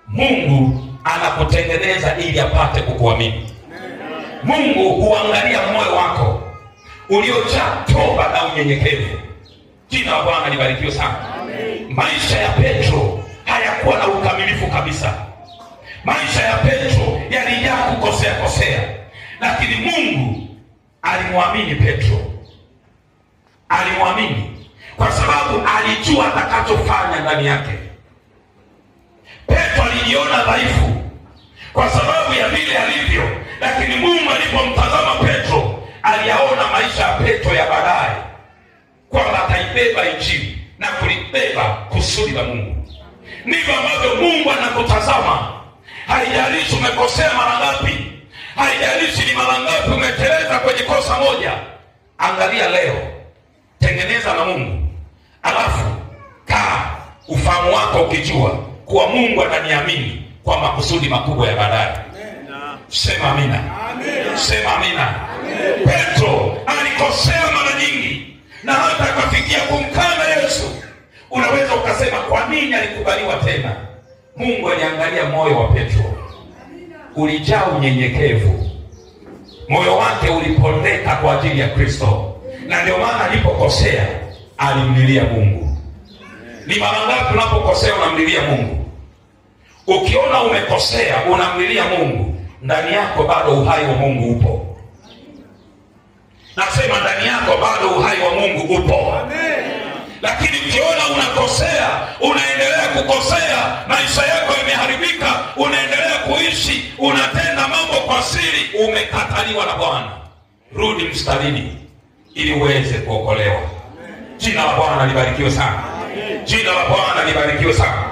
Mungu anakutengeneza ili apate kukuamini. Mungu huangalia moyo wako uliojaa toba na unyenyekevu. Jina la Bwana libarikiwe sana. Maisha ya Petro hayakuwa na ukamilifu kabisa. Maisha ya Petro yalijaa kukosea, lakini Mungu alimwamini Petro. Alimwamini kwa sababu alijua atakachofanya ndani yake. Petro alijiona dhaifu kwa sababu ya vile alivyo, lakini Mungu alipomtazama Petro, aliyaona maisha ya Petro ya baadaye, kwamba ataibeba injili na kulibeba kusudi la Mungu. Ndivyo ambavyo Mungu anakutazama. Haijalishi umekosea mara ngapi, haijalishi ni mara ngapi umeteleza kwenye kosa moja. Angalia leo, tengeneza na Mungu, alafu kaa ufahamu wako ukijua kuwa Mungu ananiamini kwa makusudi makubwa ya baadaye. Sema amina. Sema amina. Petro alikosea mara nyingi na hata akafikia kumkana Yesu. Unaweza ukasema kwa nini alikubaliwa tena? Mungu aliangalia moyo wa Petro, ulijaa unyenyekevu. Moyo wake ulipondeka kwa ajili ya Kristo, na ndio maana alipokosea alimlilia Mungu. Ni mara ngapi unapokosea unamlilia Mungu? Ukiona umekosea unamlilia Mungu, ndani yako bado uhai wa Mungu upo. Nasema ndani yako bado uhai wa Mungu upo. Lakini ukiona unakosea, unaendelea kukosea, maisha yako yameharibika, unaendelea kuishi, unatenda mambo kwa siri, umekataliwa na Bwana. Rudi mstarini ili uweze kuokolewa. Jina la Bwana libarikiwe sana. Jina la Bwana libarikiwe sana.